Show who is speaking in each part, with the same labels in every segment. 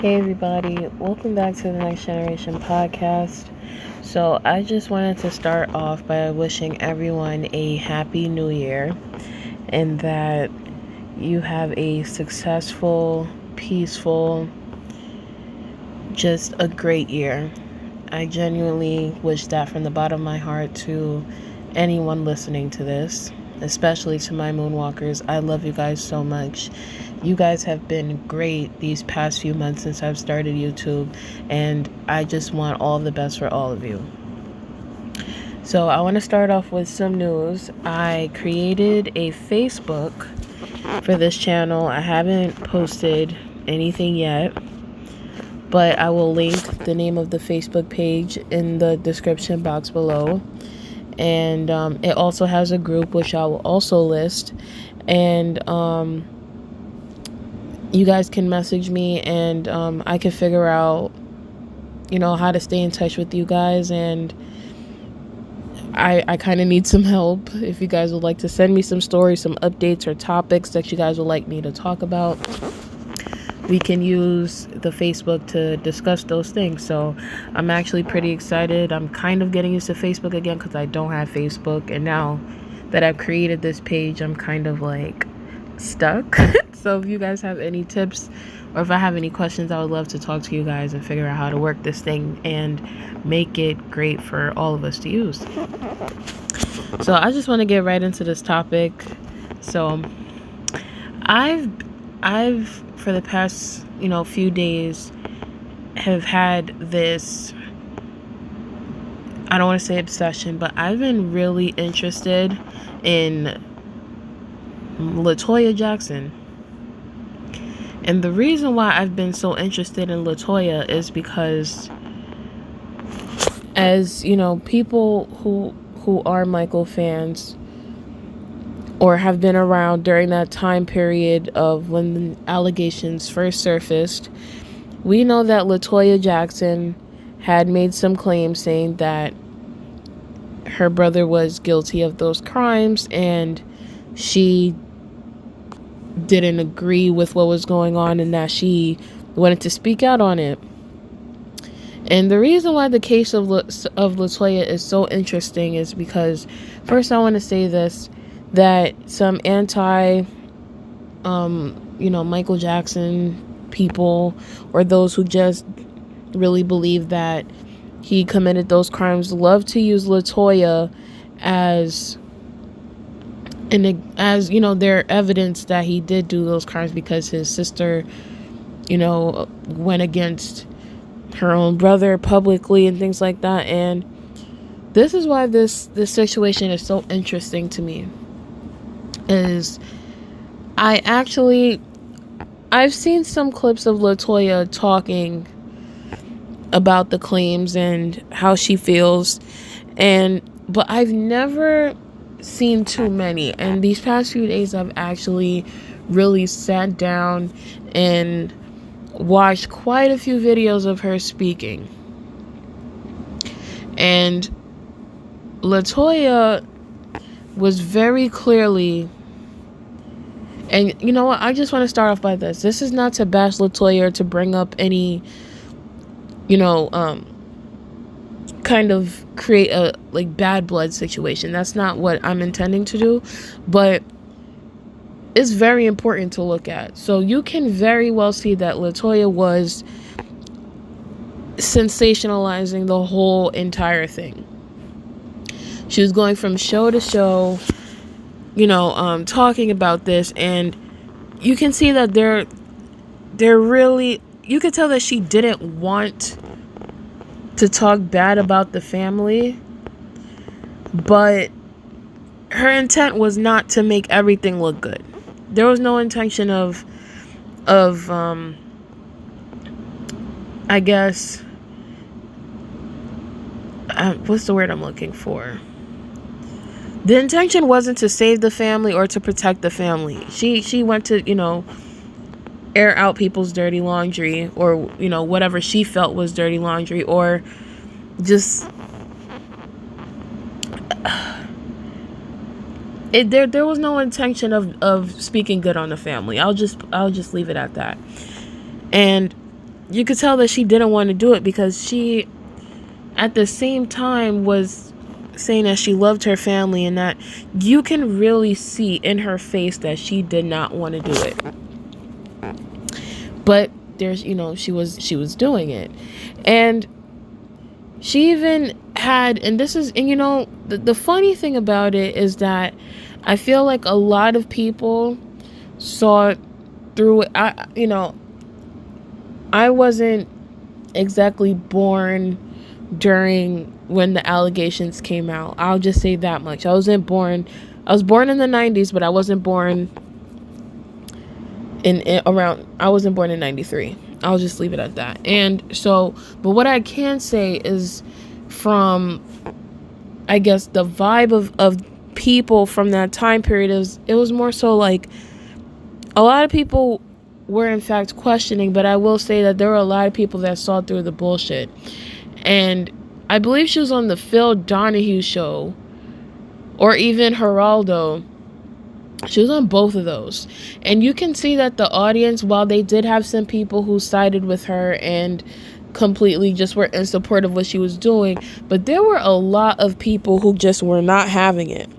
Speaker 1: Hey everybody, welcome back to the Next Generation podcast. So, I just wanted to start off by wishing everyone a happy new year and that you have a successful, peaceful, just a great year. I genuinely wish that from the bottom of my heart to anyone listening to this, especially to my moonwalkers. I love you guys so much. You guys have been great these past few months since I've started YouTube, and I just want all the best for all of you. So I want to start off with some news. I created a Facebook for this channel. I haven't posted anything yet, but I will link the name of the Facebook page in the description box below. And it also has a group, which I will also list. And you guys can message me, and I can figure out, how to stay in touch with you guys. And I kind of need some help. If you guys would like to send me some stories, some updates, or topics that you guys would like me to talk about, we can use the Facebook to discuss those things. So I'm actually pretty excited. I'm kind of getting used to Facebook again because I don't have Facebook. And now that I've created this page, I'm kind of like stuck. So if you guys have any tips or if I have any questions, I would love to talk to you guys and figure out how to work this thing and make it great for all of us to use. So I just want to get right into this topic. So I've for the past, few days have had this, I don't want to say obsession, but I've been really interested in Latoya Jackson. And the reason why I've been so interested in Latoya is because, as people who are Michael fans or have been around during that time period of when the allegations first surfaced, we know that Latoya Jackson had made some claims saying that her brother was guilty of those crimes, and she didn't agree with what was going on, and that she wanted to speak out on it. And the reason why the case of Latoya is so interesting is because, first I want to say this, that some Michael Jackson people, or those who just really believe that he committed those crimes, love to use Latoya as their evidence that he did do those crimes because his sister, went against her own brother publicly and things like that. And this is why this situation is so interesting to me. Is I've seen some clips of Latoya talking about the claims and how she feels, but I've never seen too many. And these past few days I've actually really sat down and watched quite a few videos of her speaking. And Latoya was very clearly, and you know what, I just want to start off by this. This is not to bash Latoya or to bring up any, kind of create a bad blood situation. That's not what I'm intending to do, but it's very important to look at. So you can very well see that Latoya was sensationalizing the whole entire thing. She was going from show to show, talking about this, and you can see that they're really, you could tell that she didn't want to talk bad about the family, but her intent was not to make everything look good. There was no intention of I guess, what's the word I'm looking for? The intention wasn't to save the family or to protect the family. She went to, air out people's dirty laundry, or, whatever she felt was dirty laundry, or just there was no intention of speaking good on the family. I'll just leave it at that. And you could tell that she didn't want to do it, because she, at the same time, was saying that she loved her family, and that you can really see in her face that she did not want to do it. But there's, she was doing it. And she even had, and this is, and the funny thing about it is that I feel like a lot of people saw it through it. I wasn't exactly born during when the allegations came out. I'll just say that much. I was born in the 90s, but I wasn't born I wasn't born in 93. I'll just leave it at that. And so, but what I can say is, from, I guess, the vibe of people from that time period, it was more so like a lot of people were in fact questioning, but I will say that there were a lot of people that saw through the bullshit. And I believe she was on the Phil Donahue show, or even Geraldo. She was on both of those. And you can see that the audience, while they did have some people who sided with her and completely just were in support of what she was doing, but there were a lot of people who just were not having it.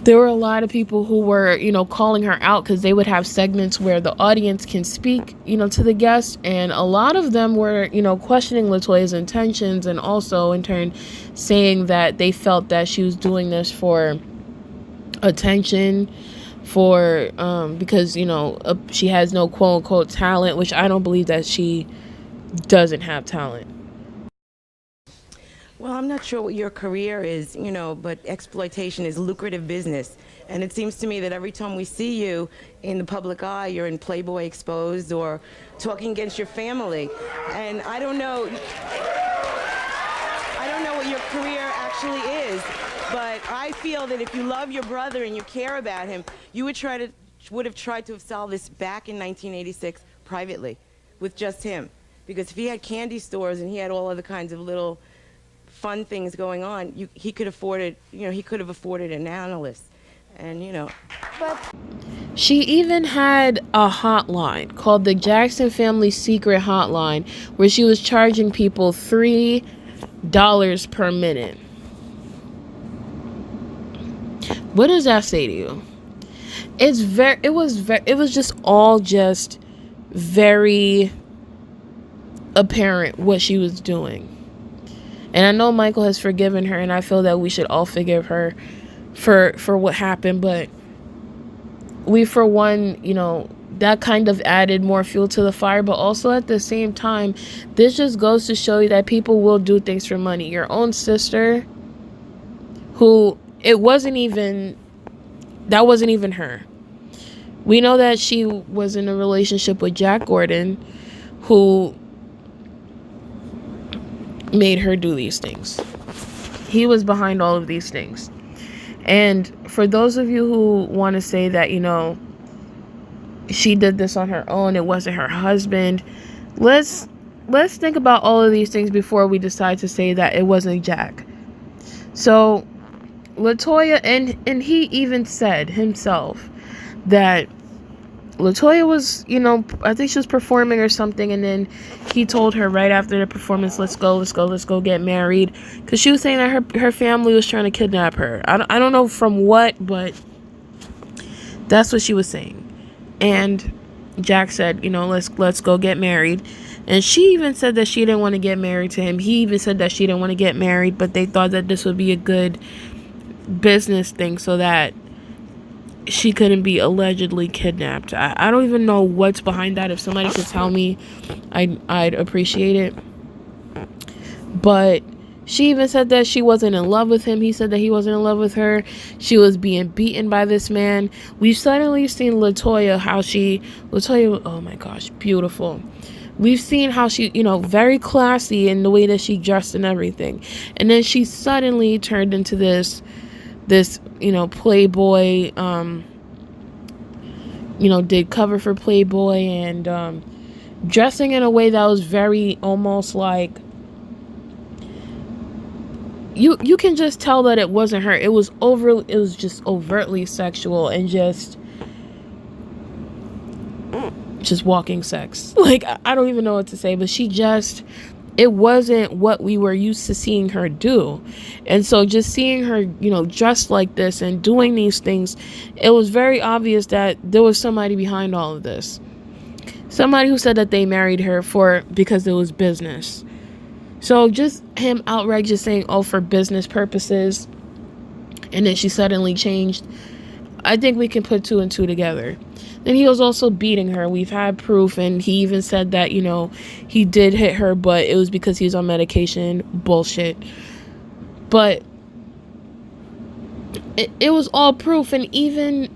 Speaker 1: There were a lot of people who were, calling her out, because they would have segments where the audience can speak, to the guests. And a lot of them were, questioning Latoya's intentions, and also in turn saying that they felt that she was doing this for attention, for because she has no quote unquote talent, which I don't believe that she doesn't have talent.
Speaker 2: Well, I'm not sure what your career is, but exploitation is lucrative business. And it seems to me that every time we see you in the public eye, you're in Playboy Exposed or talking against your family. And I don't know what your career actually is, but I feel that if you love your brother and you care about him, you would have tried to have solved this back in 1986 privately with just him. Because if he had candy stores and he had all other kinds of little fun things going on, he could have afforded an analyst. And but
Speaker 1: she even had a hotline called the Jackson Family Secret Hotline, where she was charging people $3 per minute. What does that say to you? It was just all just very apparent what she was doing. And I know Michael has forgiven her, and I feel that we should all forgive her for what happened, but we, for one, that kind of added more fuel to the fire. But also at the same time, this just goes to show you that people will do things for money. Your own sister, who that wasn't even her. We know that she was in a relationship with Jack Gordon, who made her do these things. He was behind all of these things. And for those of you who want to say that, she did this on her own, it wasn't her husband, let's think about all of these things before we decide to say that it wasn't Jack. So Latoya, and he even said himself that Latoya was, I think she was performing or something, and then he told her right after the performance, let's go get married, because she was saying that her family was trying to kidnap her. I don't know from what, but that's what she was saying. And Jack said, let's go get married. And she even said that she didn't want to get married to him. He even said that she didn't want to get married, but they thought that this would be a good business thing so that she couldn't be allegedly kidnapped. I don't even know what's behind that. If somebody could tell me, I'd appreciate it. But she even said that she wasn't in love with him. He said that he wasn't in love with her. She was being beaten by this man. We've suddenly seen Latoya, oh my gosh, beautiful. We've seen how she, very classy in the way that she dressed and everything. And then she suddenly turned into this Playboy, did cover for Playboy, and dressing in a way that was very almost like, you can just tell that it wasn't her. It was just overtly sexual, and just just walking sex. Like, I don't even know what to say, but it wasn't what we were used to seeing her do. And so just seeing her, dressed like this and doing these things, it was very obvious that there was somebody behind all of this. Somebody who said that they married her because it was business. So just him outright just saying, oh, for business purposes, and then she suddenly changed, I think we can put 2 and 2 together. Then he was also beating her. We've had proof, and he even said that, he did hit her, but it was because he was on medication. Bullshit. But it was all proof, and even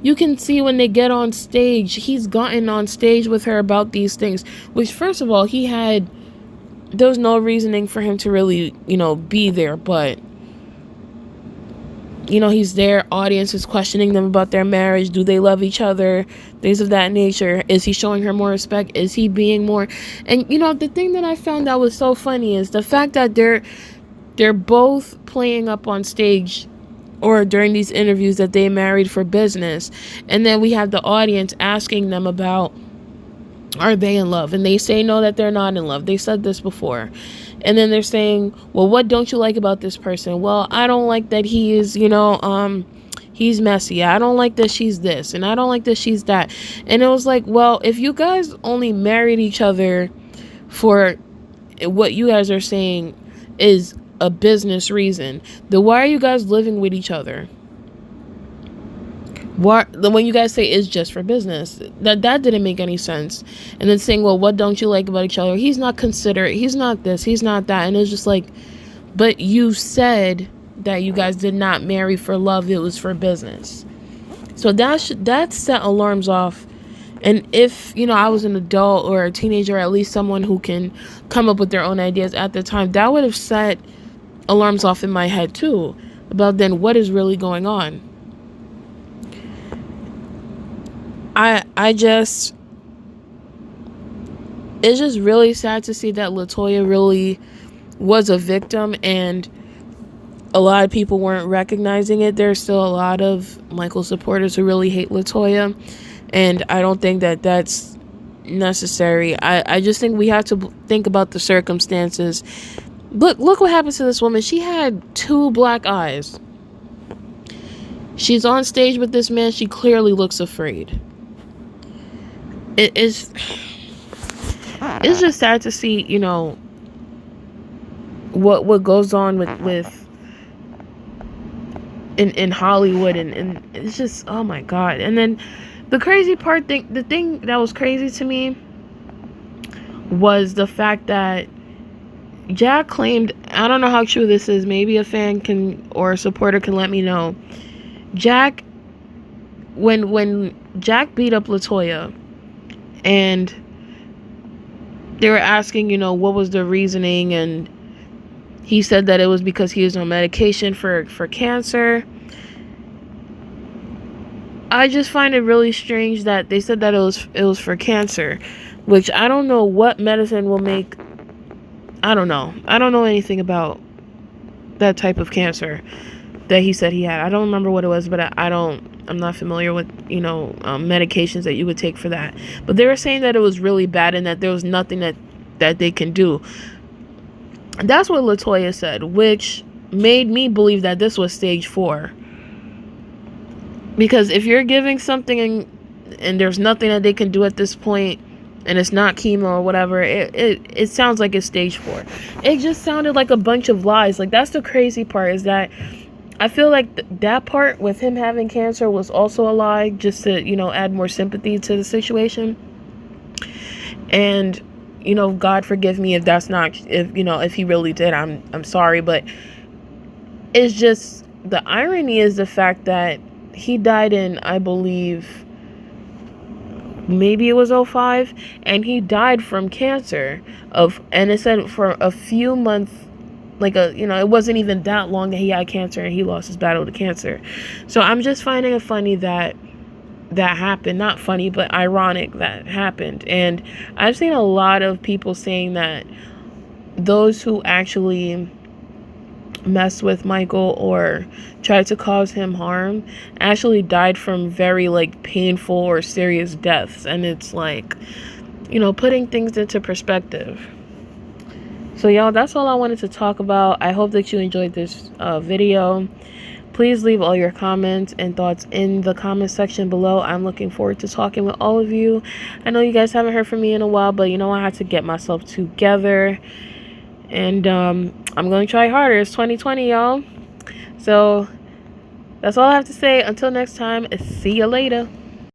Speaker 1: you can see when they get on stage, he's gotten on stage with her about these things, which, first of all, there was no reasoning for him to really, be there, but he's there, audience is questioning them about their marriage. Do they love each other? Things of that nature. Is he showing her more respect? Is he being more? And, the thing that I found that was so funny is the fact that they're both playing up on stage or during these interviews that they married for business. And then we have the audience asking them about, are they in love? And they say no, that they're not in love. They said this before. And then they're saying, well, what don't you like about this person? Well, I don't like that he is, he's messy. I don't like that she's this. And I don't like that she's that. And it was like, well, if you guys only married each other for what you guys are saying is a business reason, then why are you guys living with each other? When you guys say it's just for business, that didn't make any sense. And then saying, well, what don't you like about each other? He's not considerate, he's not this, he's not that. And it's just like, but you said that you guys did not marry for love, it was for business. So that set alarms off. And if I was an adult or a teenager, or at least someone who can come up with their own ideas at the time, that would have set alarms off in my head too, about then what is really going on. It's just really sad to see that Latoya really was a victim, and a lot of people weren't recognizing it. There's still a lot of Michael supporters who really hate Latoya, and I don't think that that's necessary. I just think we have to think about the circumstances. Look what happened to this woman. She had 2 black eyes. She's on stage with this man. She clearly looks afraid. It's just sad to see, what goes on with in Hollywood, and it's just, oh my God. And then the crazy part, the thing that was crazy to me was the fact that Jack claimed, I don't know how true this is, maybe a fan or a supporter can let me know. Jack, when Jack beat up Latoya, and they were asking, what was the reasoning, and he said that it was because he was on medication for cancer. I just find it really strange that they said that it was for cancer, which I don't know what medicine will make. I don't know anything about that type of cancer that he said he had. I don't remember what it was, but I'm not familiar with, medications that you would take for that. But they were saying that it was really bad and that there was nothing that they can do. That's what Latoya said, which made me believe that this was stage 4. Because if you're giving something and there's nothing that they can do at this point, and it's not chemo or whatever, it sounds like it's stage 4. It just sounded like a bunch of lies. Like, that's the crazy part, is that I feel like that part with him having cancer was also a lie, just to, add more sympathy to the situation. And, God forgive me if that's not, if he really did, I'm sorry. But it's just, the irony is the fact that he died in, I believe, maybe it was 2005, and he died from cancer and it said for a few months, it wasn't even that long that he had cancer and he lost his battle to cancer. So I'm just finding it funny that happened. Not funny, but ironic that happened. And I've seen a lot of people saying that those who actually messed with Michael or tried to cause him harm actually died from very like painful or serious deaths. And it's like, you know, putting things into perspective. So y'all, that's all I wanted to talk about. I hope that you enjoyed this video. Please leave all your comments and thoughts in the comment section below. I'm looking forward to talking with all of you. I know you guys haven't heard from me in a while, but you know, I had to get myself together. And I'm going to try harder. It's 2020, y'all. So that's all I have to say. Until next time, see you later.